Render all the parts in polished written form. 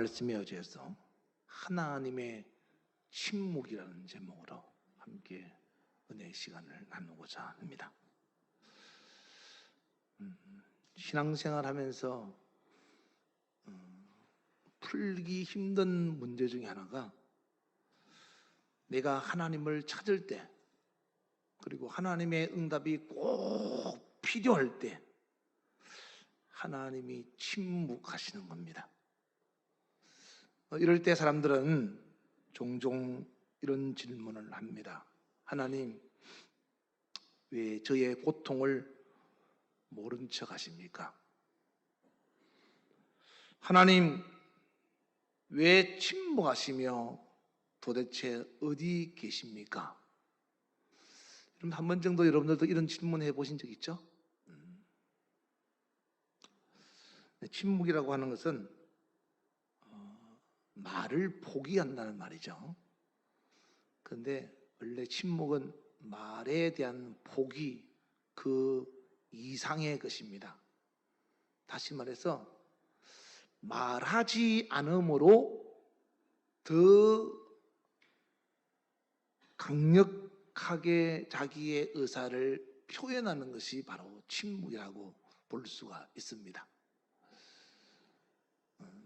말씀에 의지해서 하나님의 침묵이라는 제목으로 함께 은혜의 시간을 나누고자 합니다. 신앙생활 하면서 풀기 힘든 문제 중에 하나가 내가 하나님을 찾을 때, 그리고 하나님의 응답이 꼭 필요할 때 하나님이 침묵하시는 겁니다. 이럴 때 사람들은 종종 이런 질문을 합니다. 하나님, 왜 저의 고통을 모른 척 하십니까? 하나님, 왜 침묵하시며 도대체 어디 계십니까? 그럼 한 번 정도 여러분들도 이런 질문 해보신 적 있죠? 침묵이라고 하는 것은 말을 포기한다는 말이죠. 그런데 원래 침묵은 말에 대한 포기, 그 이상의 것입니다. 다시 말해서 말하지 않음으로 더 강력하게 자기의 의사를 표현하는 것이 바로 침묵이라고 볼 수가 있습니다.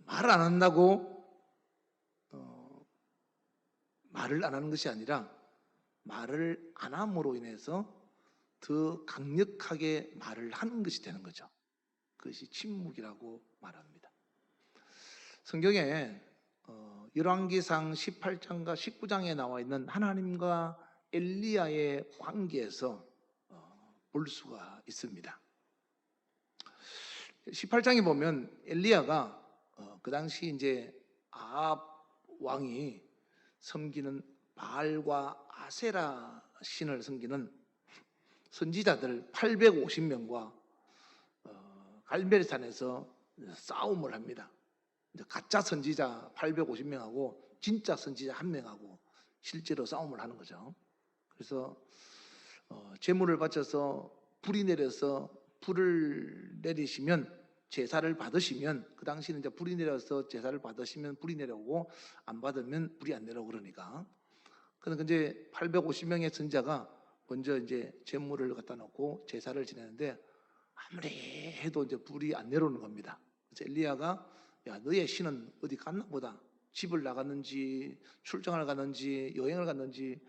말을 안 한다고 말을 안 하는 것이 아니라 말을 안 함으로 인해서 더 강력하게 말을 하는 것이 되는 거죠. 그것이 침묵이라고 말합니다. 성경에 열왕기상 18장과 19장에 나와 있는 하나님과 엘리야의 관계에서 볼 수가 있습니다. 18장에 보면 엘리야가 그 당시 이제 아합 왕이 섬기는 바알과 아세라 신을 섬기는 선지자들 850명과 갈멜산에서 싸움을 합니다. 가짜 선지자 850명하고 진짜 선지자 1명하고 실제로 싸움을 하는 거죠. 그래서 제물을 바쳐서 불이 내려서 불을 내리시면 제사를 받으시면, 그 당시는 이제 불이 내려서 제사를 받으시면 불이 내려오고 안 받으면 불이 안 내려오고 그러니까. 그런데 이제 850명의 선지자가 먼저 이제 제물을 갖다 놓고 제사를 지내는데 아무리 해도 이제 불이 안 내려오는 겁니다. 그래서 엘리야가 야, 너의 신은 어디 갔나 보다. 집을 나갔는지 출장을 갔는지 여행을 갔는지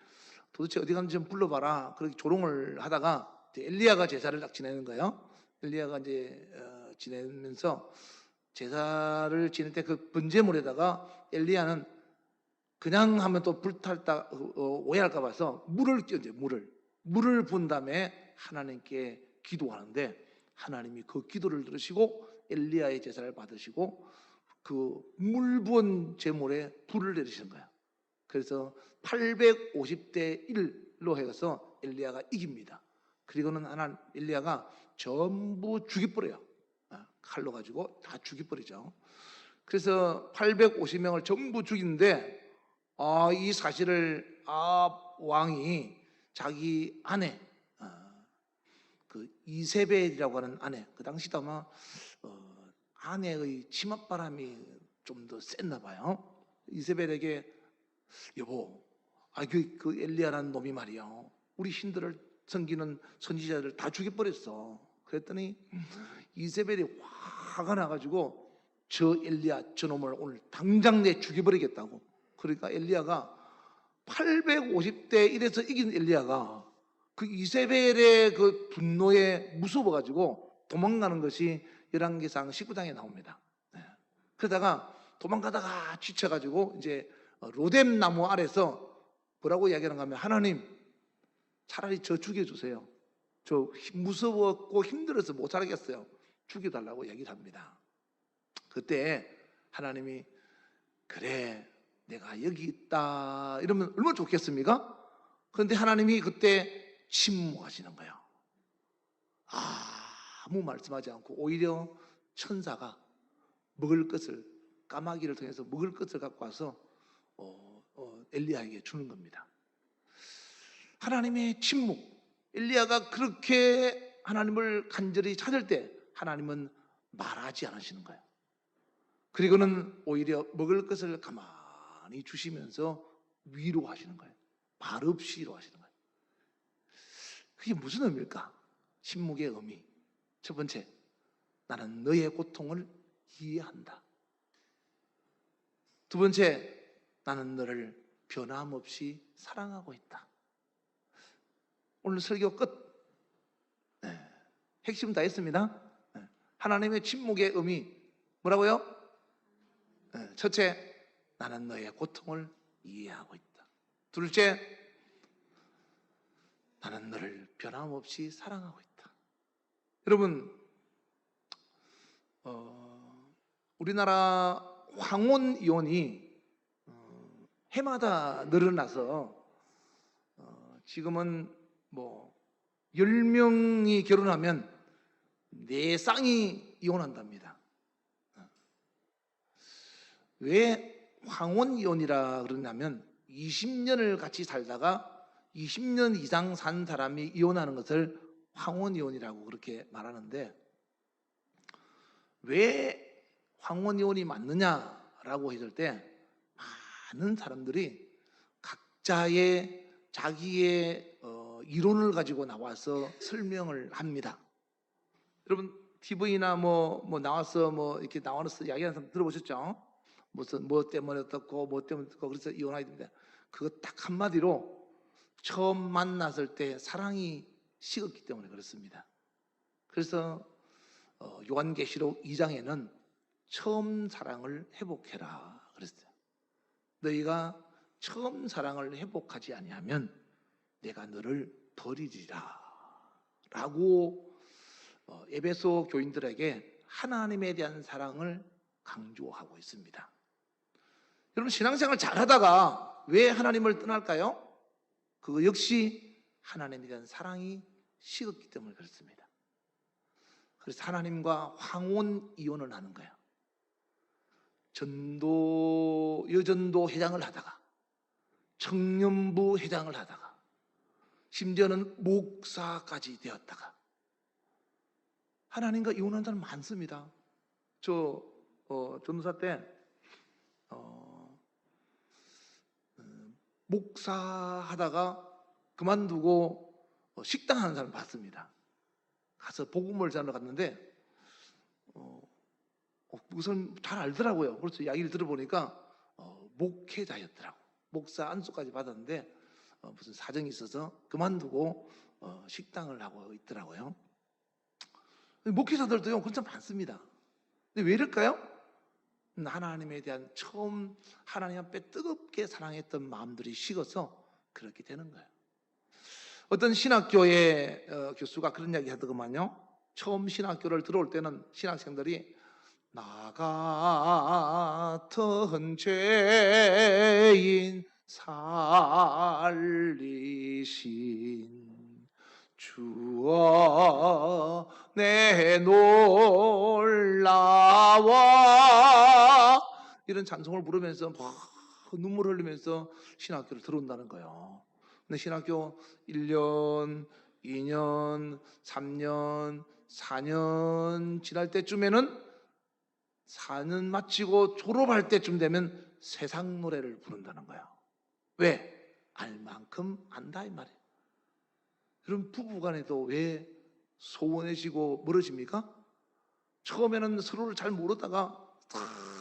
도대체 어디 갔는지 좀 불러봐라. 그렇게 조롱을 하다가 이제 엘리야가 제사를 딱 지내는 거예요. 엘리야가 이제 지내면서 제사를 지낼 때 그 번제물에다가 엘리야는 그냥 하면 또 불탈다 오해할까 봐서 물을 끼얹어요. 물을 부은 다음에 하나님께 기도하는데 하나님이 그 기도를 들으시고 엘리야의 제사를 받으시고 그 물 부은 제물에 불을 내리시는 거야. 그래서 850대 1로 해서 엘리야가 이깁니다. 그리고는 엘리야가 전부 죽여버려요. 칼로 가지고 다 죽여버리죠. 그래서 850명을 전부 죽이는데 이 사실을 아합 왕이 자기 아내 그 이세벨이라고 하는 아내, 그 당시도 아마 아내의 치맛바람이 좀 더 셌나 봐요. 이세벨에게 여보, 그 엘리야라는 놈이 말이야 우리 신들을 섬기는 선지자들 다 죽여버렸어. 그랬더니 이세벨이 화가 나가지고 저 엘리야 저놈을 오늘 당장 내 죽여버리겠다고. 그러니까 엘리야가 850대 1에서 이긴 엘리야가 그 이세벨의 그 분노에 무서워가지고 도망가는 것이 열왕기상 19장에 나옵니다. 그러다가 도망가다가 지쳐가지고 이제 로뎀 나무 아래서 뭐라고 이야기하는가 하면 하나님 차라리 저 죽여주세요. 저 무서웠고 힘들어서 못 살겠어요. 죽여달라고 얘기를 합니다. 그때 하나님이 그래 내가 여기 있다 이러면 얼마나 좋겠습니까? 그런데 하나님이 그때 침묵하시는 거예요. 아무 말씀하지 않고 오히려 천사가 먹을 것을, 까마귀를 통해서 먹을 것을 갖고 와서 엘리야에게 주는 겁니다. 하나님의 침묵. 엘리야가 그렇게 하나님을 간절히 찾을 때 하나님은 말하지 않으시는 거예요. 그리고는 오히려 먹을 것을 가만히 주시면서 위로하시는 거예요. 말 없이 위로하시는 거예요. 그게 무슨 의미일까? 침묵의 의미. 첫 번째, 나는 너의 고통을 이해한다. 두 번째, 나는 너를 변함없이 사랑하고 있다. 오늘 설교 끝. 네, 핵심 다 했습니다. 네, 하나님의 침묵의 의미 뭐라고요? 네, 첫째, 나는 너의 고통을 이해하고 있다. 둘째, 나는 너를 변함없이 사랑하고 있다. 여러분, 우리나라 황혼 이혼이 해마다 늘어나서 지금은 뭐 10명이 결혼하면 4쌍이 이혼한답니다. 왜 황혼 이혼이라 그러냐면 20년을 같이 살다가 20년 이상 산 사람이 이혼하는 것을 황혼 이혼이라고 그렇게 말하는데, 왜 황혼 이혼이 맞느냐라고 했을 때 많은 사람들이 각자의 자기의 이론을 가지고 나와서 설명을 합니다. 여러분 TV나 뭐 나와서 뭐 이렇게 나와서 이야기하는 사람 들어보셨죠? 무슨 뭐 때문에 어떻고 뭐 때문에 어떻고 그래서 이혼하게 됩니다. 그거 딱 한마디로 처음 만났을 때 사랑이 식었기 때문에 그렇습니다. 그래서 요한계시록 2장에는 처음 사랑을 회복해라 그랬어요. 너희가 처음 사랑을 회복하지 아니하면 내가 너를 버리리라 라고 에베소 교인들에게 하나님에 대한 사랑을 강조하고 있습니다. 여러분 신앙생활 잘하다가 왜 하나님을 떠날까요? 그거 역시 하나님에 대한 사랑이 식었기 때문에 그렇습니다. 그래서 하나님과 황혼 이혼을 하는 거예요. 여전도 회장을 하다가 청년부 회장을 하다가 심지어는 목사까지 되었다가 하나님과 이혼한 사람 많습니다. 저 전도사 때 목사 하다가 그만두고 식당 하는 사람 봤습니다. 가서 복음을 전하러 갔는데 우선 잘 알더라고요. 그래서 이야기를 들어보니까 목회자였더라고. 목사 안수까지 받았는데 무슨 사정이 있어서 그만두고 식당을 하고 있더라고요. 목회자들도요 그런 참 많습니다. 근데 왜 이럴까요? 하나님에 대한 처음 하나님 앞에 뜨겁게 사랑했던 마음들이 식어서 그렇게 되는 거예요. 어떤 신학교의 교수가 그런 이야기 하더구만요. 처음 신학교를 들어올 때는 신학생들이 나 같은 죄인 살리신 주여 내 놀라와 이런 찬송을 부르면서 막 눈물 흘리면서 신학교를 들어온다는 거예요. 근데 신학교 1년, 2년, 3년, 4년 지날 때쯤에는 4년 마치고 졸업할 때쯤 되면 세상 노래를 부른다는 거예요. 왜? 알 만큼 안다 이 말이에요. 여러분 부부간에도 왜 소원해지고 멀어집니까? 처음에는 서로를 잘 모르다가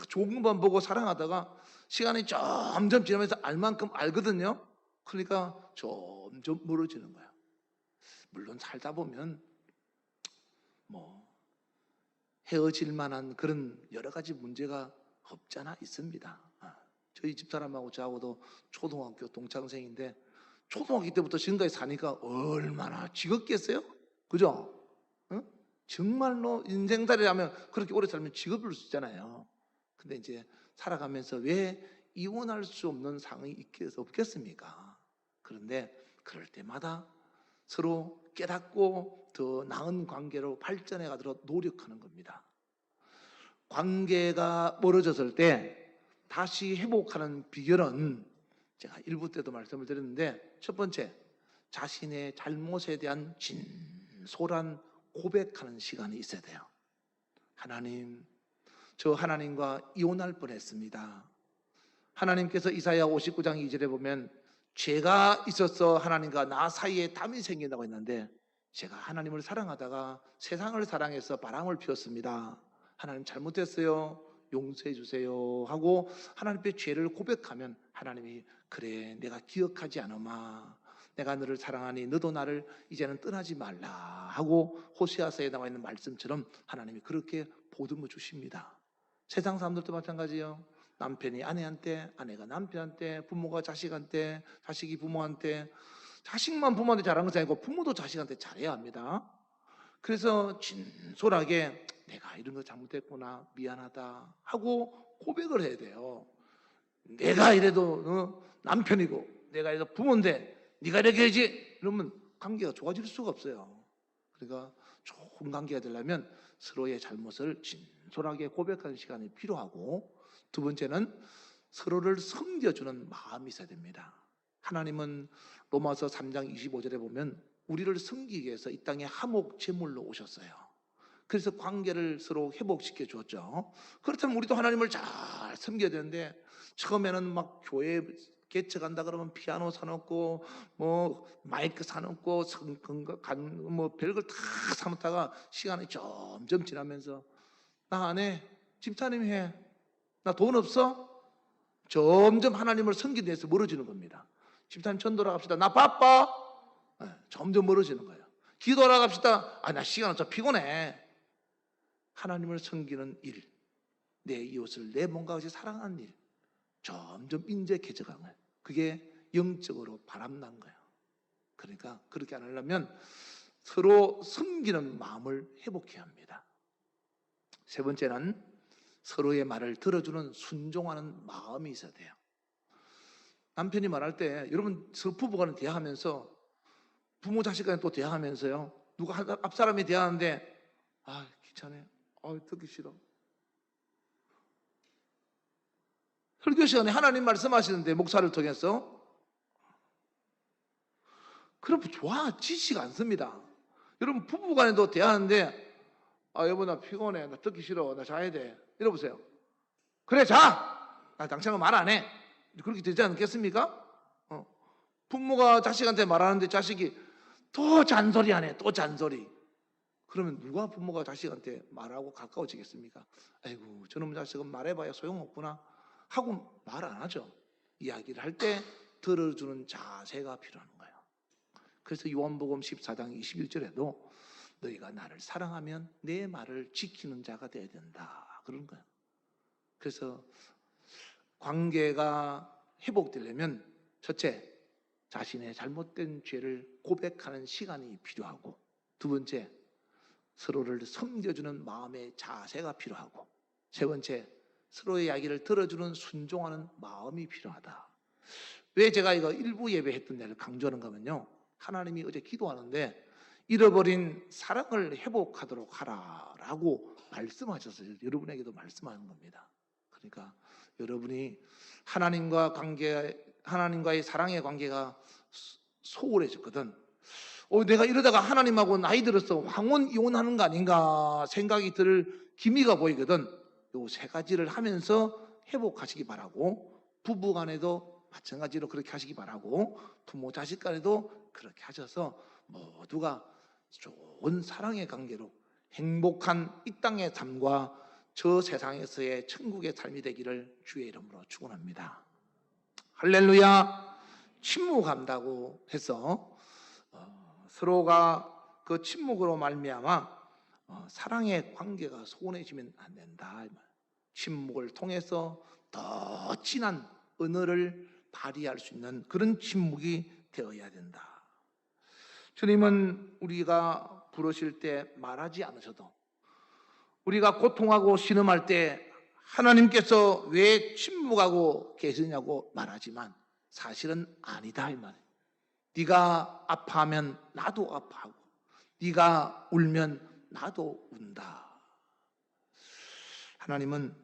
좋은 것만 보고 사랑하다가 시간이 점점 지나면서 알 만큼 알거든요. 그러니까 점점 멀어지는 거예요. 물론 살다 보면 뭐 헤어질 만한 그런 여러 가지 문제가 없잖아 있습니다. 저희 집사람하고 저하고도 초등학교 동창생인데 초등학교 때부터 지금까지 사니까 얼마나 지겹겠어요? 그죠? 응? 정말로 인생살이라면 그렇게 오래 살면 지겹을 수 있잖아요. 근데 이제 살아가면서 왜 이혼할 수 없는 상황이 없겠습니까? 그런데 그럴 때마다 서로 깨닫고 더 나은 관계로 발전해 가도록 노력하는 겁니다. 관계가 멀어졌을 때 다시 회복하는 비결은 제가 일부 때도 말씀을 드렸는데, 첫 번째, 자신의 잘못에 대한 진솔한 고백하는 시간이 있어야 돼요. 하나님, 저 하나님과 이혼할 뻔했습니다. 하나님께서 이사야 59장 2절에 보면 죄가 있어서 하나님과 나 사이에 담이 생긴다고 했는데 제가 하나님을 사랑하다가 세상을 사랑해서 바람을 피웠습니다. 하나님 잘못했어요. 용서해 주세요 하고 하나님께 죄를 고백하면 하나님이 그래 내가 기억하지 않으마 내가 너를 사랑하니 너도 나를 이제는 떠나지 말라 하고 호세아서에 나와 있는 말씀처럼 하나님이 그렇게 보듬어 주십니다. 세상 사람들도 마찬가지예요. 남편이 아내한테, 아내가 남편한테, 부모가 자식한테, 자식이 부모한테, 자식만 부모한테 잘하는 것이 아니고 부모도 자식한테 잘해야 합니다. 그래서 진솔하게 내가 이런 거 잘못했구나 미안하다 하고 고백을 해야 돼요. 내가 이래도 남편이고 내가 이래도 부모인데 네가 이렇게 해야지 이러면 관계가 좋아질 수가 없어요. 그러니까 좋은 관계가 되려면 서로의 잘못을 진솔하게 고백하는 시간이 필요하고 두 번째는 서로를 섬겨주는 마음이 있어야 됩니다. 하나님은 로마서 3장 25절에 보면 우리를 섬기기 위해서 이 땅에 화목 제물로 오셨어요. 그래서 관계를 서로 회복시켜 주었죠. 그렇다면 우리도 하나님을 잘 섬겨야 되는데 처음에는 막 교회 개척한다 그러면 피아노 사놓고 뭐 마이크 사놓고 뭐 별걸 다 사놓다가 시간이 점점 지나면서 나 안 해. 집사님이 해. 나 돈 없어? 점점 하나님을 섬기기 위해서 멀어지는 겁니다. 집사님 전도로 갑시다. 나 바빠? 네, 점점 멀어지는 거예요. 기도하러 갑시다. 나 시간 없어. 피곤해. 하나님을 섬기는 일, 내 이웃을 내 몸과 같이 사랑하는 일 점점 인색해져가는 거예요. 그게 영적으로 바람난 거예요. 그러니까 그렇게 안 하려면 서로 섬기는 마음을 회복해야 합니다. 세 번째는 서로의 말을 들어주는 순종하는 마음이 있어야 돼요. 남편이 말할 때 여러분 부부간에 대화하면서 부모 자식 간에 또 대화하면서요 누가 앞사람이 대화하는데 귀찮아요. 듣기 싫어. 설교 시간에 하나님 말씀하시는데 목사를 통해서 그럼 좋아 지시가 않습니다. 여러분 부부간에도 대화하는데 여보 나 피곤해 나 듣기 싫어 나 자야 돼 이러보세요. 그래 자! 나 당장은 말 안 해. 그렇게 되지 않겠습니까? 부모가 자식한테 말하는데 자식이 또 잔소리하네 또 잔소리. 그러면 누가 부모가 자식한테 말하고 가까워지겠습니까? 아이고 저놈 자식은 말해봐야 소용없구나 하고 말 안 하죠. 이야기를 할 때 들어주는 자세가 필요한 거예요. 그래서 요한복음 14장 21절에도 너희가 나를 사랑하면 내 말을 지키는 자가 되어야 된다 그런 거예요. 그래서 관계가 회복되려면 첫째 자신의 잘못된 죄를 고백하는 시간이 필요하고 두 번째 서로를 섬겨주는 마음의 자세가 필요하고 세 번째 서로의 이야기를 들어주는 순종하는 마음이 필요하다. 왜 제가 이거 일부 예배했던 데를 강조하는가 하면요 하나님이 어제 기도하는데 잃어버린 사랑을 회복하도록 하라라고 말씀하셔서 여러분에게도 말씀하는 겁니다. 그러니까 여러분이 하나님과의 사랑의 관계가 소홀해졌거든. 내가 이러다가 하나님하고 나이 들어서 황혼 이혼하는 거 아닌가 생각이 들 기미가 보이거든. 요 세 가지를 하면서 회복하시기 바라고 부부 간에도 마찬가지로 그렇게 하시기 바라고 부모 자식 간에도 그렇게 하셔서 모두가 좋은 사랑의 관계로 행복한 이 땅의 삶과 저 세상에서의 천국의 삶이 되기를 주의 이름으로 축원합니다. 할렐루야. 침묵한다고 해서 서로가 그 침묵으로 말미암아 사랑의 관계가 소원해지면 안 된다. 침묵을 통해서 더 진한 언어를 발휘할 수 있는 그런 침묵이 되어야 된다. 주님은 우리가 부르실 때 말하지 않으셔도 우리가 고통하고 신음할 때 하나님께서 왜 침묵하고 계시냐고 말하지만 사실은 아니다 이 말이에요. 네가 아파하면 나도 아파하고 네가 울면 나도 운다. 하나님은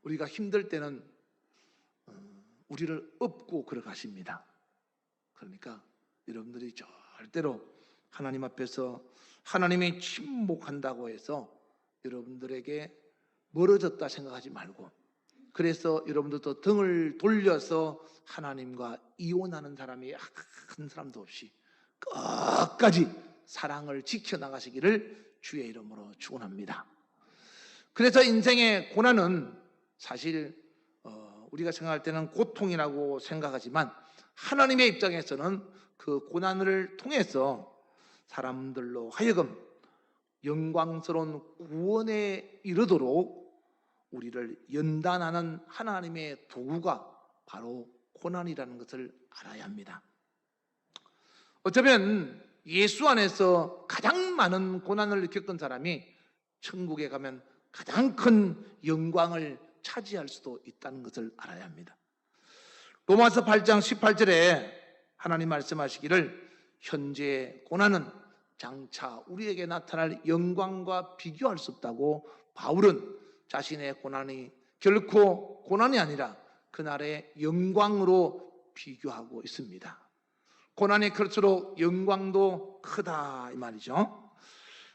우리가 힘들 때는 우리를 업고 걸어가십니다. 그러니까 여러분들이 절대로 하나님 앞에서 하나님이 침묵한다고 해서 여러분들에게 멀어졌다 생각하지 말고, 그래서 여러분들도 등을 돌려서 하나님과 이혼하는 사람이 한 사람도 없이 끝까지 사랑을 지켜나가시기를 주의 이름으로 축원합니다. 그래서 인생의 고난은 사실 우리가 생각할 때는 고통이라고 생각하지만 하나님의 입장에서는 그 고난을 통해서 사람들로 하여금 영광스러운 구원에 이르도록 우리를 연단하는 하나님의 도구가 바로 고난이라는 것을 알아야 합니다. 어쩌면 예수 안에서 가장 많은 고난을 겪은 사람이 천국에 가면 가장 큰 영광을 차지할 수도 있다는 것을 알아야 합니다. 로마서 8장 18절에 하나님 말씀하시기를 현재의 고난은 장차 우리에게 나타날 영광과 비교할 수 없다고 바울은 자신의 고난이 결코 고난이 아니라 그날의 영광으로 비교하고 있습니다. 고난이 클수록 영광도 크다 이 말이죠.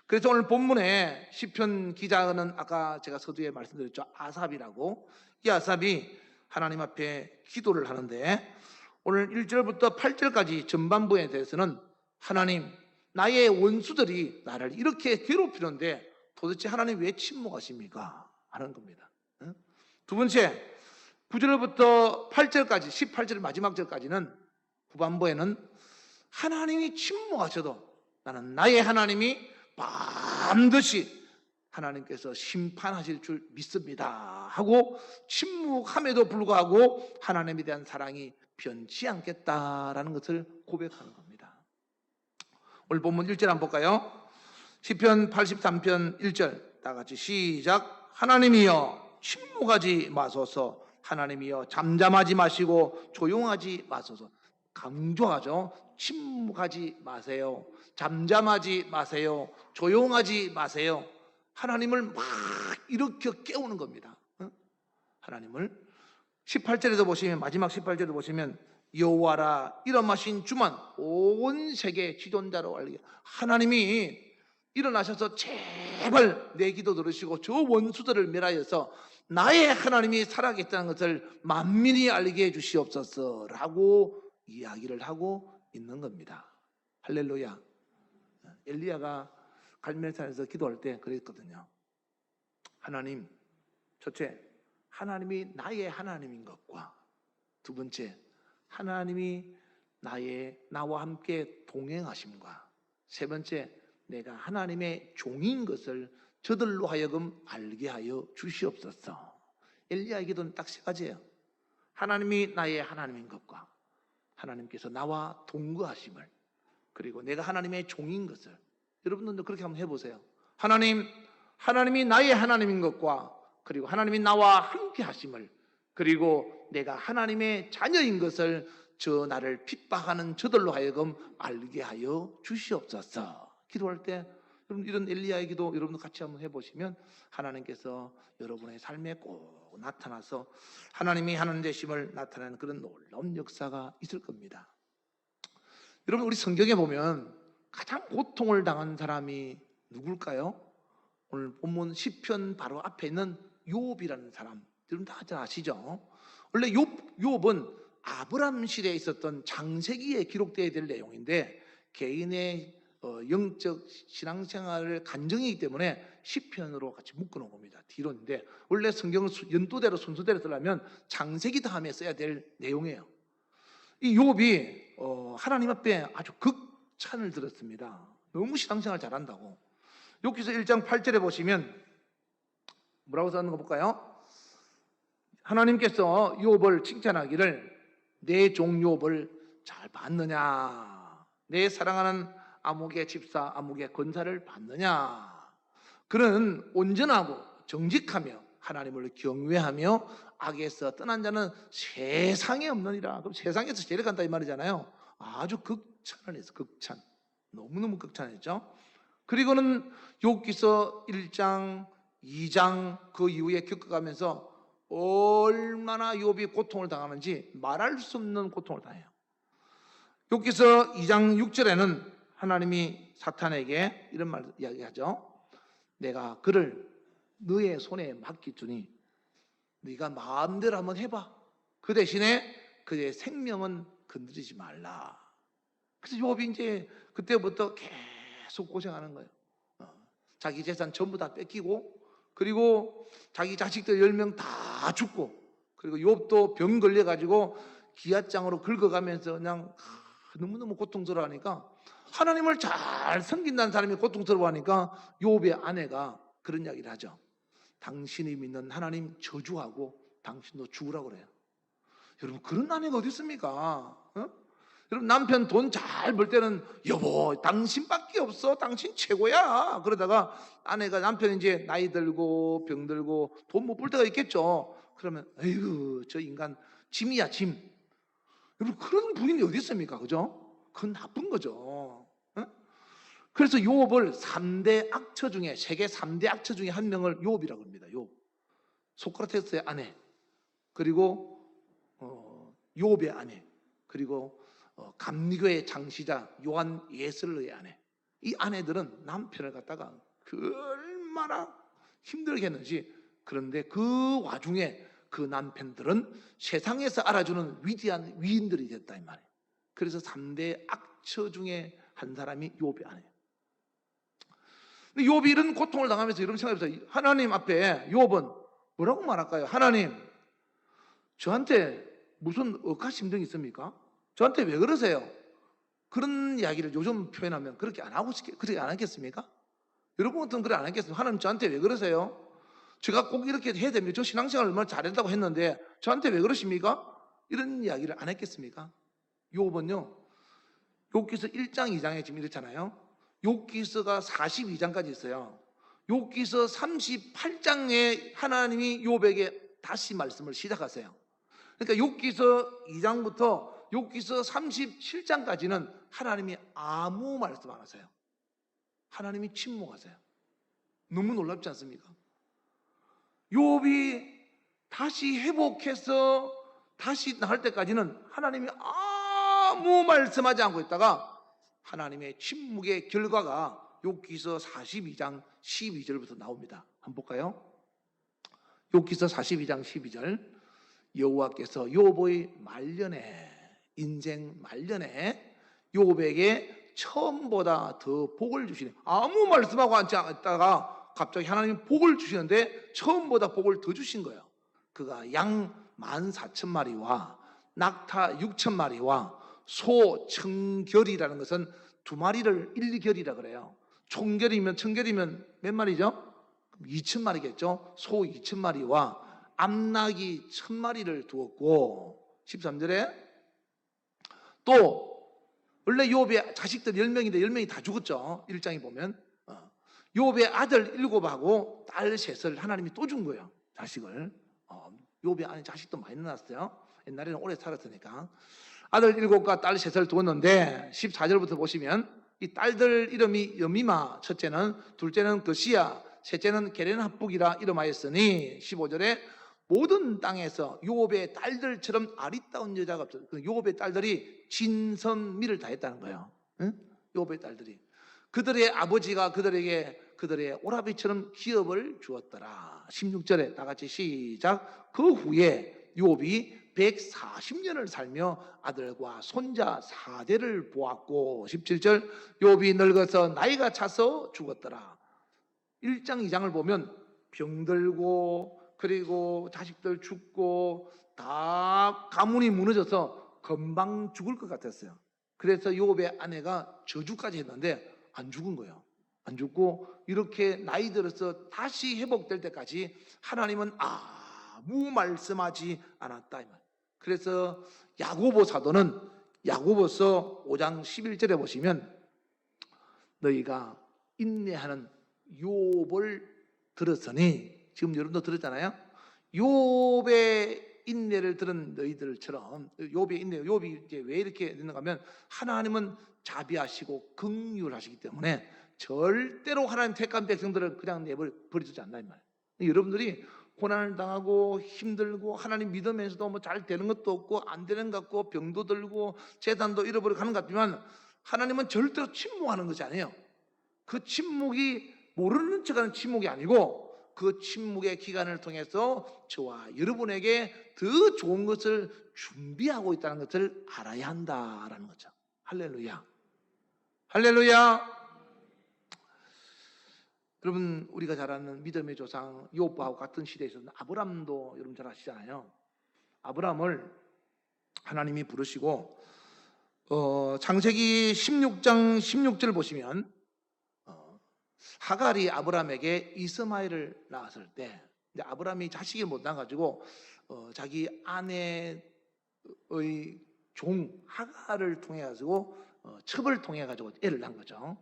그래서 오늘 본문에 시편 기자는 아까 제가 서두에 말씀드렸죠. 아삽이라고. 이 아삽이 하나님 앞에 기도를 하는데 오늘 1절부터 8절까지 전반부에 대해서는 하나님, 나의 원수들이 나를 이렇게 괴롭히는데 도대체 하나님 왜 침묵하십니까? 하는 겁니다. 두 번째, 9절부터 8절까지 18절 마지막 절까지는 후반부에는 하나님이 침묵하셔도 나는 나의 하나님이 반드시 하나님께서 심판하실 줄 믿습니다 하고 침묵함에도 불구하고 하나님에 대한 사랑이 변치 않겠다라는 것을 고백하는 겁니다. 오늘 본문 1절 한번 볼까요? 시편 83편 1절 다 같이 시작. 하나님이여 침묵하지 마소서. 하나님이여 잠잠하지 마시고 조용하지 마소서. 강조하죠. 침묵하지 마세요. 잠잠하지 마세요. 조용하지 마세요. 하나님을 막 일으켜 깨우는 겁니다. 하나님을 18절에도 보시면 마지막 18절에도 보시면 여호와라 일어나신 주만 온 세계 지존자로 알게. 하나님이 일어나셔서 제발 내 기도 들으시고 저 원수들을 멸하여서 나의 하나님이 살아계시다는 것을 만민이 알게 해주시옵소서 라고 이야기를 하고 있는 겁니다. 할렐루야. 엘리야가 갈멜산에서 기도할 때 그랬거든요. 하나님, 첫째, 하나님이 나의 하나님인 것과 두 번째, 하나님이 나와 함께 동행하심과 세 번째, 내가 하나님의 종인 것을 저들로 하여금 알게 하여 주시옵소서. 엘리야의 기도는 딱 세 가지예요. 하나님이 나의 하나님인 것과 하나님께서 나와 동거하심을, 그리고 내가 하나님의 종인 것을. 여러분들도 그렇게 한번 해보세요. 하나님이 나의 하나님인 것과 그리고 하나님이 나와 함께 하심을, 그리고 내가 하나님의 자녀인 것을 저 나를 핍박하는 저들로 하여금 알게 하여 주시옵소서. 기도할 때 여러분 이런 엘리야의 기도 여러분도 같이 한번 해보시면 하나님께서 여러분의 삶에 꼭 나타나서 하나님이 하나님 되심을 나타내는 그런 놀라운 역사가 있을 겁니다. 여러분 우리 성경에 보면 가장 고통을 당한 사람이 누굴까요? 오늘 본문 시편 바로 앞에 있는 욥이라는 사람, 여러분 다 아시죠? 원래 욥은 아브람 시대에 있었던 창세기에 기록되어야 될 내용인데 개인의 영적 신앙생활을 간증이기 때문에 시편으로 같이 묶어놓은 겁니다. 뒤로인데 원래 성경을 연도대로 순서대로 쓰려면 창세기 다음에 써야 될 내용이에요. 이 욥이 하나님 앞에 아주 극찬을 들었습니다. 너무 신앙생활 잘한다고. 여기서 1장 8절에 보시면 뭐라고 써있는 거 볼까요? 하나님께서 욥을 칭찬하기를 내 종 욥을 잘 봤느냐, 내 사랑하는 아목의 집사 아목의 건사를 봤느냐. 그는 온전하고 정직하며 하나님을 경외하며 악에서 떠난 자는 세상에 없느니라. 그럼 세상에서 제일 간다 이 말이잖아요. 아주 극찬을 했어. 극찬. 너무너무 극찬했죠. 그리고는 욥기서 1장 2장 그 이후에 겪어가면서 얼마나 욥이 고통을 당하는지 말할 수 없는 고통을 당해요. 욥기서 2장 6절에는 하나님이 사탄에게 이런 말 이야기하죠. 내가 그를 너의 손에 맡기주니 네가 마음대로 한번 해봐. 그 대신에 그의 생명은 건드리지 말라. 그래서 욥이 이제 그때부터 계속 고생하는 거예요. 자기 재산 전부 다 뺏기고, 그리고 자기 자식들 10명 다 죽고, 그리고 욥도 병 걸려가지고 기앗장으로 긁어가면서 그냥 너무너무 고통스러워하니까, 하나님을 잘 섬긴다는 사람이 고통스러워하니까 욥의 아내가 그런 이야기를 하죠. 당신이 믿는 하나님 저주하고 당신도 죽으라고 그래요. 여러분, 그런 아내가 어디 있습니까? 여러분, 남편 돈 잘 벌 때는 여보 당신밖에 없어, 당신 최고야. 그러다가 아내가, 남편이 이제 나이 들고 병 들고 돈 못 벌 때가 있겠죠. 그러면 에휴 저 인간 짐이야 짐. 여러분, 그런 부인이 어디 있습니까? 그죠? 그건 나쁜 거죠. 그래서 욥을 3대 악처 중에, 세계 3대 악처 중에 한 명을 욥이라고 합니다. 욥. 소크라테스의 아내, 그리고 욥의 아내, 그리고 감리교의 장시자 요한 예슬러의 아내. 이 아내들은 남편을 갖다가 얼마나 힘들게 했는지. 그런데 그 와중에 그 남편들은 세상에서 알아주는 위대한 위인들이 됐다 이 말이에요. 그래서 3대 악처 중에 한 사람이 욥의 아내예요. 근데 욥이 이런 고통을 당하면서 여러분 생각해보세요. 하나님 앞에 욥은 뭐라고 말할까요? 하나님, 저한테 무슨 억하심정이 있습니까? 저한테 왜 그러세요? 그런 이야기를 요즘 표현하면 그렇게 안 하겠습니까? 여러분 같으면 그래 안 하겠습니까? 하나님, 저한테 왜 그러세요? 제가 꼭 이렇게 해야 됩니다. 저 신앙생활 얼마나 잘했다고 했는데 저한테 왜 그러십니까? 이런 이야기를 안 했겠습니까? 욥은요, 욥기서 1장 2장에 지금 이렇잖아요. 욥기서가 42장까지 있어요. 욥기서 38장에 하나님이 욥에게 다시 말씀을 시작하세요. 그러니까 욥기서 2장부터 욥기서 37장까지는 하나님이 아무 말씀 안 하세요. 하나님이 침묵하세요. 너무 놀랍지 않습니까? 욥이 다시 회복해서 다시 나을 때까지는 하나님이 아무 말씀하지 않고 있다가 하나님의 침묵의 결과가 욥기서 42장 12절부터 나옵니다. 한번 볼까요? 욥기서 42장 12절. 여호와께서 욥의 말년에, 인생 말년에 욥에게 처음보다 더 복을 주시네. 아무 말씀하고 앉지 않다가 갑자기 하나님이 복을 주시는데 처음보다 복을 더 주신 거예요. 그가 양 14,000마리와 낙타 6,000마리와 소 청결이라는 것은 2마리를 1결이라 그래요. 총결이면 청결이면 몇 마리죠? 2,000마리겠죠. 소 2,000마리와 암낙이 1,000마리를 두었고, 13절에 또 원래 욥의 자식들 10명인데 10명이 다 죽었죠. 1장에 보면 욥의 아들 7하고 딸 3을 하나님이 또 준 거예요. 자식을. 욥의 아내 자식도 많이 낳았어요. 옛날에는 오래 살았으니까. 아들 7과 딸 3을 두었는데 14절부터 보시면 이 딸들 이름이 여미마, 첫째는, 둘째는 거시야, 셋째는 게렌합북이라 이름하였으니, 15절에 모든 땅에서 욥의 딸들처럼 아리따운 여자가 없어요. 욥의 딸들이 진선미를 다했다는 거예요. 응? 욥의 딸들이 그들의 아버지가 그들에게 그들의 오라비처럼 기업을 주었더라. 16절에 다 같이 시작. 그 후에 욥이 140년을 살며 아들과 손자 4대를 보았고, 17절 욥이 늙어서 나이가 차서 죽었더라. 1장 2장을 보면 병들고 그리고 자식들 죽고 다 가문이 무너져서 금방 죽을 것 같았어요. 그래서 욥의 아내가 저주까지 했는데 안 죽은 거예요. 안 죽고 이렇게 나이 들어서 다시 회복될 때까지 하나님은 아무 말씀하지 않았다 이 말. 그래서 야고보 사도는 야고보서 5장 11절에 보시면 너희가 인내하는 욥을 들었으니, 지금 여러분도 들었잖아요. 욥의 인내를 들은 너희들처럼, 욥의 인내, 욥이 이제 왜 이렇게 됐는가 하면 하나님은 자비하시고 긍휼하시기 때문에 절대로 하나님 택한 백성들을 그냥 버리지 않나 이 말이에요. 여러분들이 고난을 당하고 힘들고 하나님 믿으면서도 뭐 잘 되는 것도 없고 안 되는 것 같고 병도 들고 재단도 잃어버리고 하는 것 같지만 하나님은 절대로 침묵하는 것이 아니에요. 그 침묵이 모르는 척하는 침묵이 아니고 그 침묵의 기간을 통해서 저와 여러분에게 더 좋은 것을 준비하고 있다는 것을 알아야 한다라는 거죠. 할렐루야. 할렐루야. 여러분, 우리가 잘 아는 믿음의 조상 욥하고 같은 시대에 있었던 아브람도 여러분 잘 아시잖아요. 아브람을 하나님이 부르시고 창세기 16장 16절 보시면 하갈이 아브람에게 이스마엘을 낳았을 때 아브람이 자식이 못 낳아가지고 자기 아내의 종 하갈을 통해 가지고 첩을 통해 가지고 애를 낳은 거죠.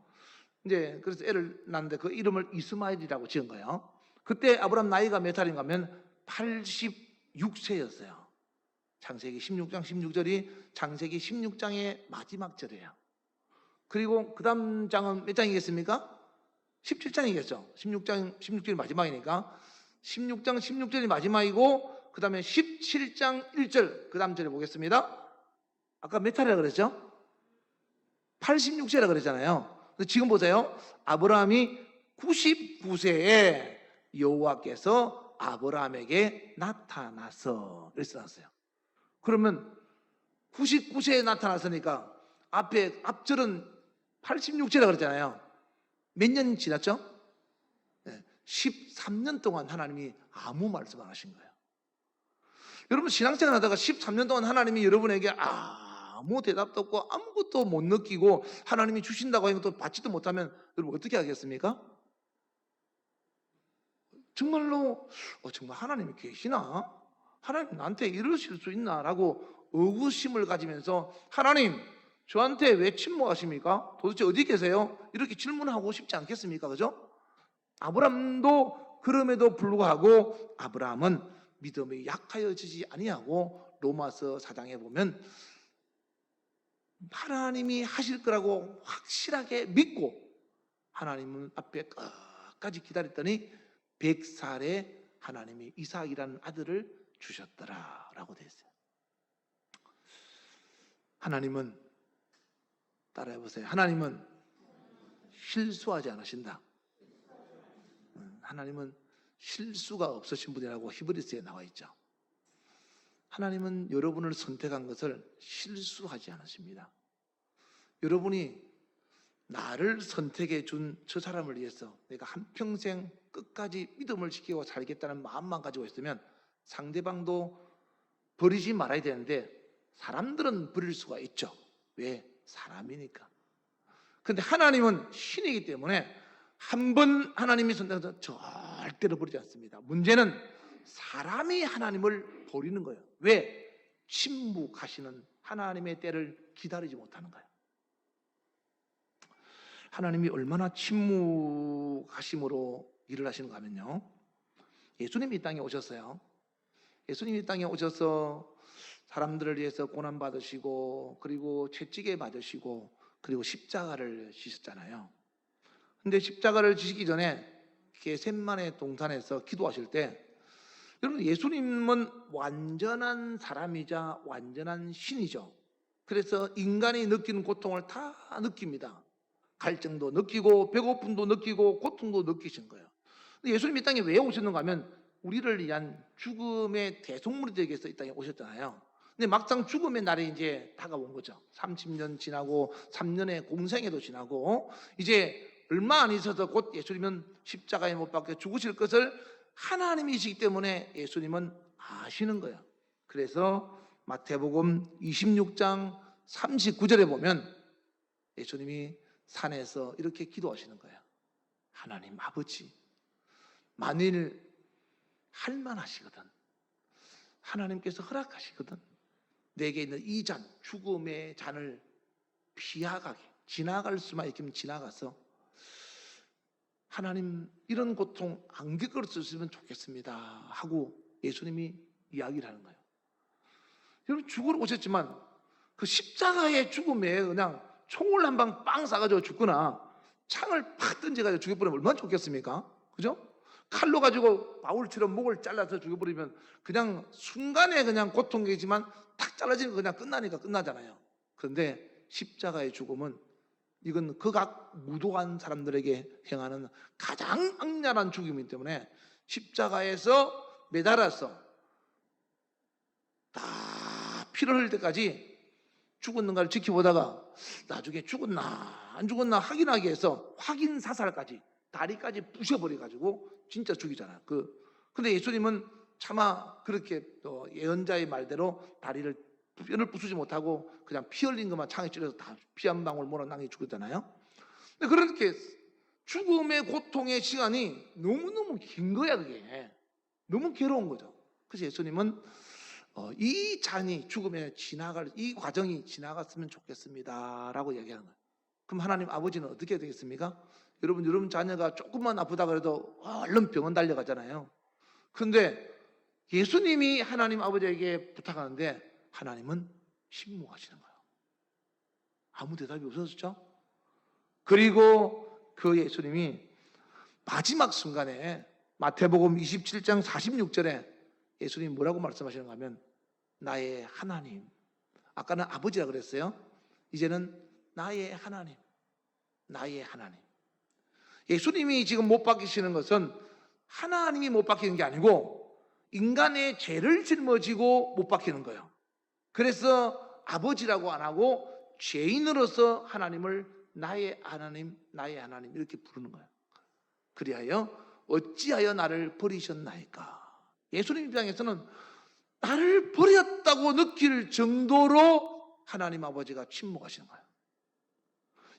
이제 그래서 애를 낳는데 그 이름을 이스마엘이라고 지은 거예요. 그때 아브람 나이가 몇 살인가 하면 86세였어요. 창세기 16장 16절이 창세기 16장의 마지막 절이에요. 그리고 그 다음 장은 몇 장이겠습니까? 17장이겠죠. 16장 16절이 마지막이니까 16장 16절이 마지막이고 그 다음에 17장 1절 그 다음 절에 보겠습니다. 아까 몇 차례라 그랬죠? 86세라 그랬잖아요. 지금 보세요. 아브라함이 99세에 여호와께서 아브라함에게 나타나서 이렇게 써놨어요. 그러면 99세에 나타났으니까 앞절은 86세라 그랬잖아요. 몇 년 지났죠? 13년 동안 하나님이 아무 말씀 안 하신 거예요. 여러분 신앙생활 하다가 13년 동안 하나님이 여러분에게 아무 대답도 없고 아무것도 못 느끼고 하나님이 주신다고 하는 것도 받지도 못하면 여러분 어떻게 하겠습니까? 정말로 정말 하나님이 계시나? 하나님 나한테 이러실 수 있나? 라고 의구심을 가지면서 하나님 저한테 왜 침묵하십니까? 도대체 어디 계세요? 이렇게 질문하고 싶지 않겠습니까? 그죠? 아브람도 그럼에도 불구하고 아브람은 믿음이 약하여지지 아니하고 로마서 4장에 보면 하나님이 하실 거라고 확실하게 믿고 하나님 앞에 끝까지 기다렸더니 100살에 하나님이 이삭이라는 아들을 주셨더라라고 되어 있어요. 하나님은 따라해 보세요. 하나님은 실수하지 않으신다. 하나님은 실수가 없으신 분이라고 히브리서에 나와 있죠. 하나님은 여러분을 선택한 것을 실수하지 않으십니다. 여러분이 나를 선택해 준 저 사람을 위해서 내가 한평생 끝까지 믿음을 지키고 살겠다는 마음만 가지고 있으면 상대방도 버리지 말아야 되는데 사람들은 버릴 수가 있죠. 왜? 사람이니까. 근데 하나님은 신이기 때문에 한 번 하나님이 선택해서 절대로 버리지 않습니다. 문제는 사람이 하나님을 버리는 거예요. 왜? 침묵하시는 하나님의 때를 기다리지 못하는 거예요. 하나님이 얼마나 침묵하심으로 일을 하시는가 하면요, 예수님이 이 땅에 오셨어요. 예수님이 이 땅에 오셔서 사람들을 위해서 고난받으시고 그리고 채찍에 맞으시고 그리고 십자가를 지셨잖아요. 근데 십자가를 지시기 전에 겟세마네 동산에서 기도하실 때 여러분 예수님은 완전한 사람이자 완전한 신이죠. 그래서 인간이 느끼는 고통을 다 느낍니다. 갈증도 느끼고 배고픔도 느끼고 고통도 느끼신 거예요. 근데 예수님이 이 땅에 왜 오셨는가 하면 우리를 위한 죽음의 대속물이 되기 위해서 이 땅에 오셨잖아요. 근데 막상 죽음의 날이 이제 다가온 거죠. 30년 지나고 3년의 공생애도 지나고 이제 얼마 안 있어서 곧 예수님은 십자가에 못 박혀 죽으실 것을 하나님이시기 때문에 예수님은 아시는 거예요. 그래서 마태복음 26장 39절에 보면 예수님이 산에서 이렇게 기도하시는 거예요. 하나님 아버지, 만일 할만하시거든 하나님께서 허락하시거든 내게 있는 이 잔, 죽음의 잔을 피하게 지나갈 수만 있으면 지나가서 하나님 이런 고통 안 겪을 수 있으면 좋겠습니다 하고 예수님이 이야기를 하는 거예요. 여러분 죽으러 오셨지만 그 십자가의 죽음에 그냥 총을 한 방 빵 쏴가지고 죽거나 창을 팍 던져가지고 죽여버리면 얼마나 좋겠습니까? 그죠? 칼로 가지고 바울처럼 목을 잘라서 죽여버리면 그냥 순간에 그냥 고통이지만 탁 잘라지면 그냥 끝나니까 끝나잖아요. 그런데 십자가의 죽음은 이건 극악 무도한 사람들에게 행하는 가장 악랄한 죽음이기 때문에 십자가에서 매달아서 다 피를 흘릴 때까지 죽었는가를 지켜보다가 나중에 죽었나 안 죽었나 확인하기 위해서 확인 사살까지 다리까지 부셔버려가지고 진짜 죽이잖아요. 근데 예수님은 차마 그렇게 또 예언자의 말대로 다리를 뼈를 부수지 못하고 그냥 피 흘린 것만 창에 찔러서 다 피 한 방울 몰아낭이 죽었잖아요. 근데 그렇게 죽음의 고통의 시간이 너무너무 긴 거야. 그게 너무 괴로운 거죠. 그래서 예수님은 이 잔이 죽음에 지나갈 이 과정이 지나갔으면 좋겠습니다 라고 얘기하는 거예요. 그럼 하나님 아버지는 어떻게 되겠습니까? 여러분 자녀가 조금만 아프다 그래도 얼른 병원 달려가잖아요. 그런데 예수님이 하나님 아버지에게 부탁하는데 하나님은 침묵하시는 거예요. 아무 대답이 없었죠. 그리고 그 예수님이 마지막 순간에 마태복음 27장 46절에 예수님이 뭐라고 말씀하시는가 하면 나의 하나님, 아까는 아버지라 그랬어요. 이제는 나의 하나님, 나의 하나님. 예수님이 지금 못 박히시는 것은 하나님이 못 박히는 게 아니고 인간의 죄를 짊어지고 못 박히는 거예요. 그래서 아버지라고 안 하고 죄인으로서 하나님을 나의 하나님, 나의 하나님 이렇게 부르는 거예요. 그리하여 어찌하여 나를 버리셨나이까. 예수님 입장에서는 나를 버렸다고 느낄 정도로 하나님 아버지가 침묵하시는 거예요.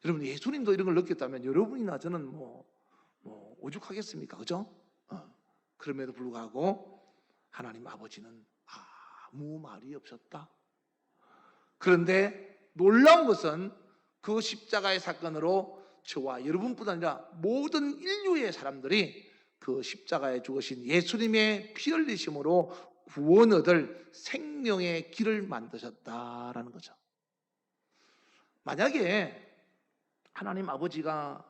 여러분 예수님도 이런 걸 느꼈다면 여러분이나 저는 뭐 오죽하겠습니까? 그죠? 그럼에도 불구하고 하나님 아버지는 아무 말이 없었다. 그런데 놀라운 것은 그 십자가의 사건으로 저와 여러분뿐 아니라 모든 인류의 사람들이 그 십자가에 죽으신 예수님의 피 흘리심으로 구원 얻을 생명의 길을 만드셨다라는 거죠. 만약에 하나님 아버지가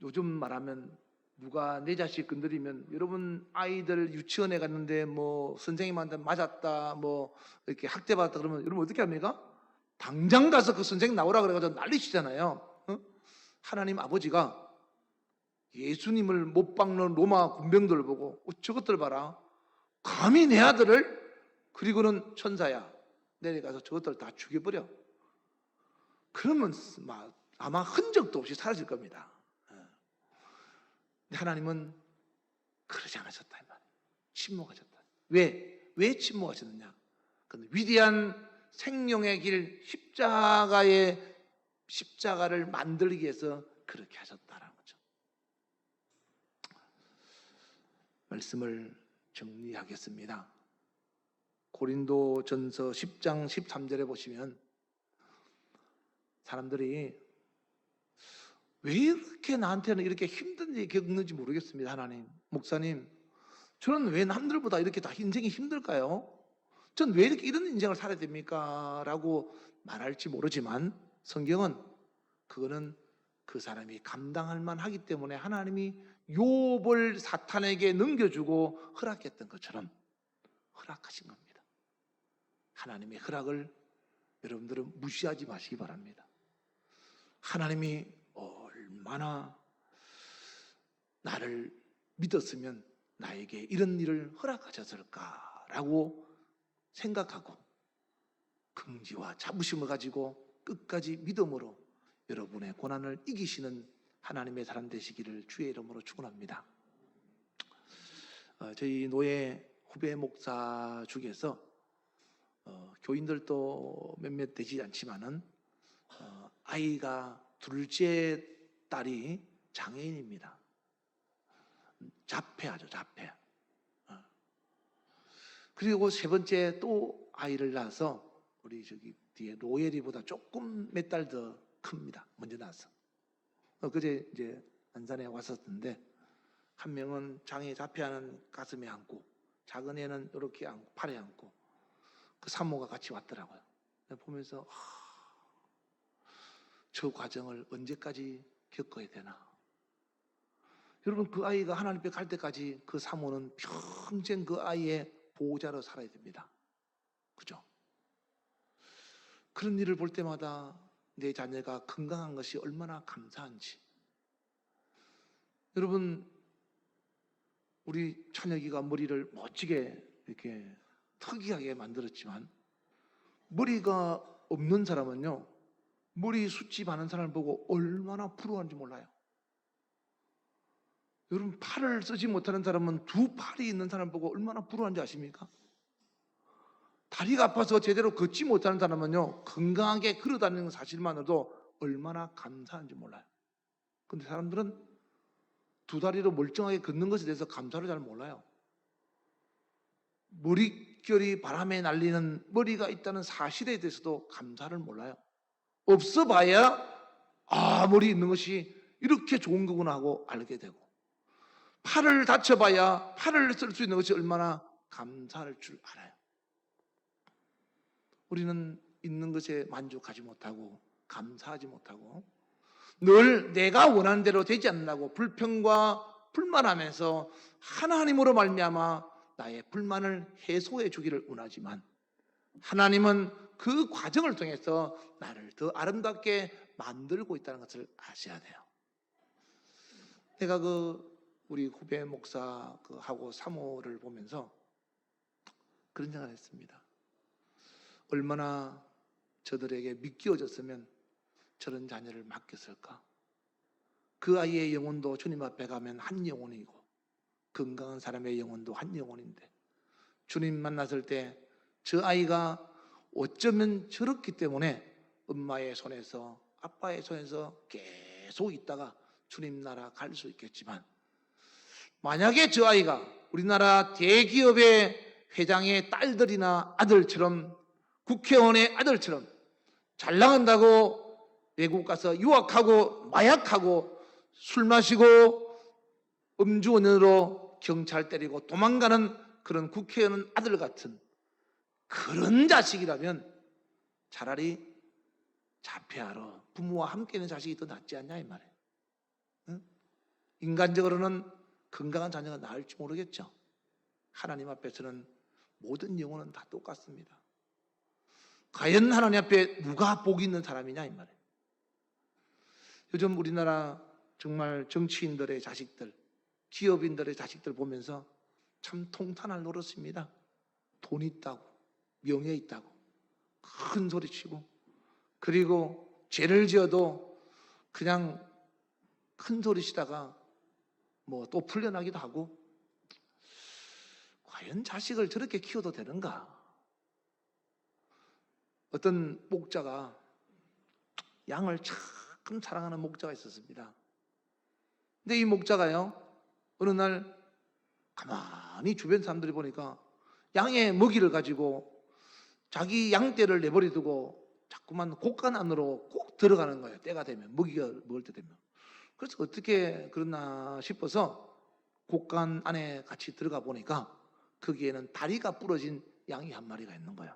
요즘 말하면 누가 내 자식 건드리면 여러분 아이들 유치원에 갔는데 뭐 선생님한테 맞았다 뭐 이렇게 학대받았다 그러면 여러분 어떻게 합니까? 당장 가서 그 선생님 나오라 그래가지고 난리치잖아요. 하나님 아버지가 예수님을 못 박는 로마 군병들을 보고 저것들 봐라 감히 내 아들을 그리고는 천사야 내려가서 저것들 다 죽여버려. 그러면 아마 흔적도 없이 사라질 겁니다. 근데 하나님은 그러지 않으셨다. 침묵하셨다. 왜 침묵하셨느냐? 위대한 생명의 길 십자가를 만들기 위해서 그렇게 하셨다라는 거죠. 말씀을 정리하겠습니다. 고린도전서 10장 13절에 보시면 사람들이 왜 이렇게 나한테는 이렇게 힘든 일이 겪는지 모르겠습니다. 하나님, 목사님, 저는 왜 남들보다 이렇게 다 인생이 힘들까요? 전 왜 이렇게 이런 인생을 살아야 됩니까? 라고 말할지 모르지만 성경은 그거는 그 사람이 감당할 만하기 때문에 하나님이 욥을 사탄에게 넘겨주고 허락했던 것처럼 허락하신 겁니다. 하나님의 허락을 여러분들은 무시하지 마시기 바랍니다. 하나님이 얼마나 나를 믿었으면 나에게 이런 일을 허락하셨을까라고 생각하고 긍지와 자부심을 가지고 끝까지 믿음으로 여러분의 고난을 이기시는 하나님의 사람 되시기를 주의 이름으로 축원합니다. 저희 노예 후배 목사 중에서 교인들도 몇몇 되지 않지만은 아이가 둘째 딸이 장애인입니다. 자폐하죠, 자폐. 그리고 세 번째 또 아이를 낳아서 우리 저기 뒤에 로엘이보다 조금 몇 달 더 큽니다. 먼저 낳아서. 그제 이제 안산에 왔었는데 한 명은 장애 자폐하는 가슴에 안고 작은 애는 이렇게 안고 팔에 안고 그 산모가 같이 왔더라고요. 보면서 저 과정을 언제까지 겪어야 되나. 여러분 그 아이가 하나님 앞에 갈 때까지 그 사모는 평생 그 아이의 보호자로 살아야 됩니다. 그죠? 그런 일을 볼 때마다 내 자녀가 건강한 것이 얼마나 감사한지. 여러분 우리 찬혁이가 머리를 멋지게 이렇게 특이하게 만들었지만 머리가 없는 사람은요, 머리 숱집 하는 사람을 보고 얼마나 부러워하는지 몰라요. 여러분, 팔을 쓰지 못하는 사람은 두 팔이 있는 사람을 보고 얼마나 부러워하는지 아십니까? 다리가 아파서 제대로 걷지 못하는 사람은요, 건강하게 걸어다니는 사실만으로도 얼마나 감사한지 몰라요. 근데 사람들은 두 다리로 멀쩡하게 걷는 것에 대해서 감사를 잘 몰라요. 머릿결이 바람에 날리는 머리가 있다는 사실에 대해서도 감사를 몰라요. 없어 봐야 머리 있는 것이 이렇게 좋은 거구나 하고 알게 되고, 팔을 다쳐봐야 팔을 쓸 수 있는 것이 얼마나 감사할 줄 알아요. 우리는 있는 것에 만족하지 못하고 감사하지 못하고 늘 내가 원하는 대로 되지 않는다고 불평과 불만하면서 하나님으로 말미암아 나의 불만을 해소해 주기를 원하지만, 하나님은 그 과정을 통해서 나를 더 아름답게 만들고 있다는 것을 아셔야 돼요. 내가 우리 후배 목사하고 사모를 보면서 그런 생각을 했습니다. 얼마나 저들에게 믿겨졌으면 저런 자녀를 맡겼을까? 그 아이의 영혼도 주님 앞에 가면 한 영혼이고, 건강한 사람의 영혼도 한 영혼인데, 주님 만났을 때 저 아이가 어쩌면 저렇기 때문에 엄마의 손에서 아빠의 손에서 계속 있다가 주님 나라 갈 수 있겠지만, 만약에 저 아이가 우리나라 대기업의 회장의 딸들이나 아들처럼, 국회의원의 아들처럼 잘 나간다고 외국 가서 유학하고 마약하고 술 마시고 음주운전으로 경찰 때리고 도망가는 그런 국회의원 아들 같은 그런 자식이라면 차라리 자폐아로 부모와 함께 있는 자식이 더 낫지 않냐 이 말이에요. 응? 인간적으로는 건강한 자녀가 나을지 모르겠죠. 하나님 앞에서는 모든 영혼은 다 똑같습니다. 과연 하나님 앞에 누가 복이 있는 사람이냐 이 말이에요. 요즘 우리나라 정말 정치인들의 자식들, 기업인들의 자식들 보면서 참 통탄할 노릇입니다. 돈 있다고, 명예 있다고 큰 소리 치고, 그리고 죄를 지어도 그냥 큰 소리 치다가 또 풀려나기도 하고, 과연 자식을 저렇게 키워도 되는가? 어떤 목자가, 양을 참 사랑하는 목자가 있었습니다. 근데 이 목자가요, 어느 날 가만히 주변 사람들이 보니까 양의 먹이를 가지고 자기 양떼를 내버려 두고 자꾸만 곳간 안으로 꼭 들어가는 거예요. 때가 되면, 먹이가 먹을 때 되면. 그래서 어떻게 그러나 싶어서 곳간 안에 같이 들어가 보니까 거기에는 다리가 부러진 양이 한 마리가 있는 거예요.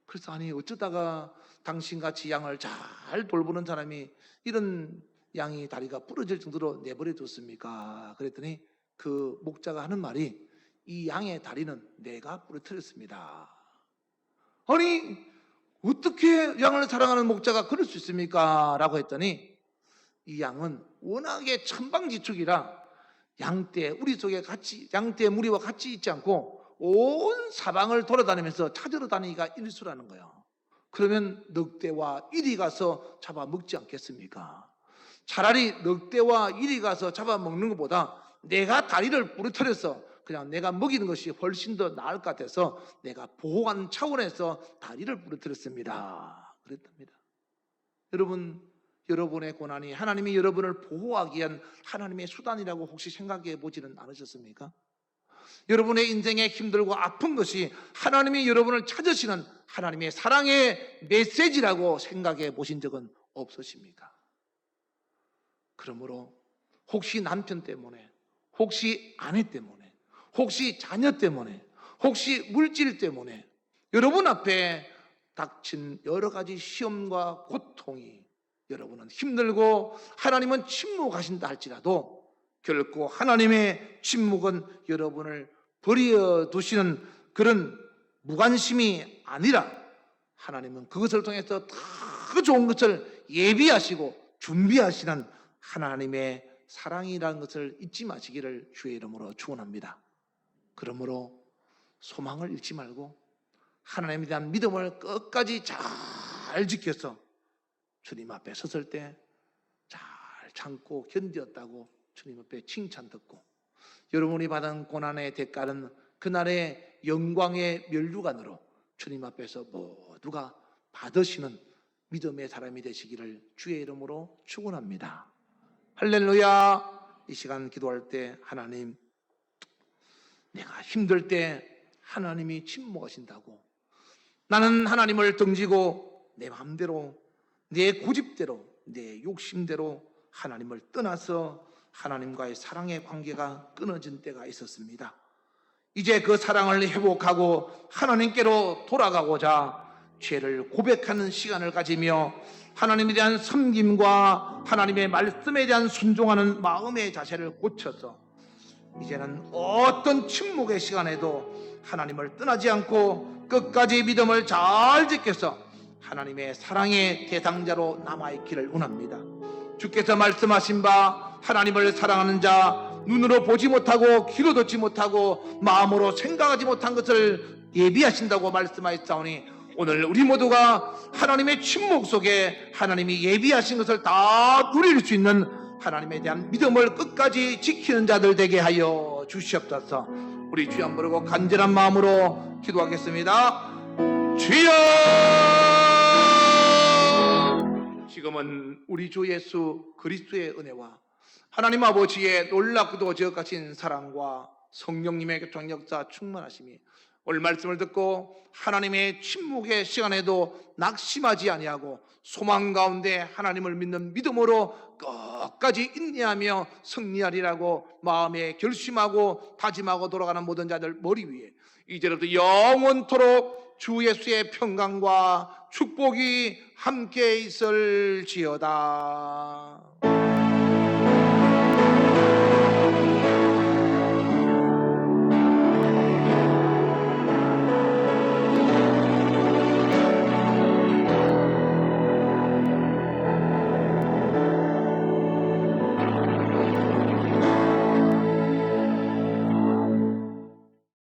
그래서 아니 어쩌다가 당신같이 양을 잘 돌보는 사람이 이런 양이 다리가 부러질 정도로 내버려 뒀습니까? 그랬더니 그 목자가 하는 말이, 이 양의 다리는 내가 부러뜨렸습니다. 아니 어떻게 양을 사랑하는 목자가 그럴 수 있습니까? 라고 했더니, 이 양은 워낙에 천방지축이라 양떼 우리 속에 같이, 양떼 무리와 같이 있지 않고 온 사방을 돌아다니면서 찾으러 다니기가 일수라는 거예요. 그러면 늑대와 이리 가서 잡아먹지 않겠습니까? 차라리 늑대와 이리 가서 잡아먹는 것보다 내가 다리를 부러뜨려서 그냥 내가 먹이는 것이 훨씬 더 나을 것 같아서 내가 보호하는 차원에서 다리를 부러뜨렸습니다. 그랬답니다. 여러분, 여러분의 고난이 하나님이 여러분을 보호하기 위한 하나님의 수단이라고 혹시 생각해 보지는 않으셨습니까? 여러분의 인생에 힘들고 아픈 것이 하나님이 여러분을 찾으시는 하나님의 사랑의 메시지라고 생각해 보신 적은 없으십니까? 그러므로 혹시 남편 때문에, 혹시 아내 때문에, 혹시 자녀 때문에, 혹시 물질 때문에 여러분 앞에 닥친 여러 가지 시험과 고통이 여러분은 힘들고 하나님은 침묵하신다 할지라도 결코 하나님의 침묵은 여러분을 버려두시는 그런 무관심이 아니라 하나님은 그것을 통해서 더 좋은 것을 예비하시고 준비하시는 하나님의 사랑이라는 것을 잊지 마시기를 주의 이름으로 축원합니다. 그러므로 소망을 잃지 말고 하나님에 대한 믿음을 끝까지 잘 지켜서 주님 앞에 섰을 때 잘 참고 견디었다고 주님 앞에 칭찬 듣고, 여러분이 받은 고난의 대가는 그날의 영광의 면류관으로 주님 앞에서 모두가 받으시는 믿음의 사람이 되시기를 주의 이름으로 축원합니다. 할렐루야. 이 시간 기도할 때 하나님, 내가 힘들 때 하나님이 침묵하신다고, 나는 하나님을 등지고 내 마음대로, 내 고집대로, 내 욕심대로 하나님을 떠나서 하나님과의 사랑의 관계가 끊어진 때가 있었습니다. 이제 그 사랑을 회복하고 하나님께로 돌아가고자 죄를 고백하는 시간을 가지며 하나님에 대한 섬김과 하나님의 말씀에 대한 순종하는 마음의 자세를 고쳐서 이제는 어떤 침묵의 시간에도 하나님을 떠나지 않고 끝까지 믿음을 잘 지켜서 하나님의 사랑의 대상자로 남아있기를 원합니다. 주께서 말씀하신 바 하나님을 사랑하는 자, 눈으로 보지 못하고 귀로 듣지 못하고 마음으로 생각하지 못한 것을 예비하신다고 말씀하셨사오니, 오늘 우리 모두가 하나님의 침묵 속에 하나님이 예비하신 것을 다 누릴 수 있는 하나님에 대한 믿음을 끝까지 지키는 자들 되게 하여 주시옵소서. 우리 주여 한번 부르고 간절한 마음으로 기도하겠습니다. 주여! 지금은 우리 주 예수 그리스도의 은혜와 하나님 아버지의 놀랍고도 저역하신 사랑과 성령님의 교통 역사 충만하심이 오늘 말씀을 듣고 하나님의 침묵의 시간에도 낙심하지 아니하고 소망 가운데 하나님을 믿는 믿음으로 끝까지 인내하며 승리하리라고 마음에 결심하고 다짐하고 돌아가는 모든 자들 머리 위에 이제부터 영원토록 주 예수의 평강과 축복이 함께 있을지어다.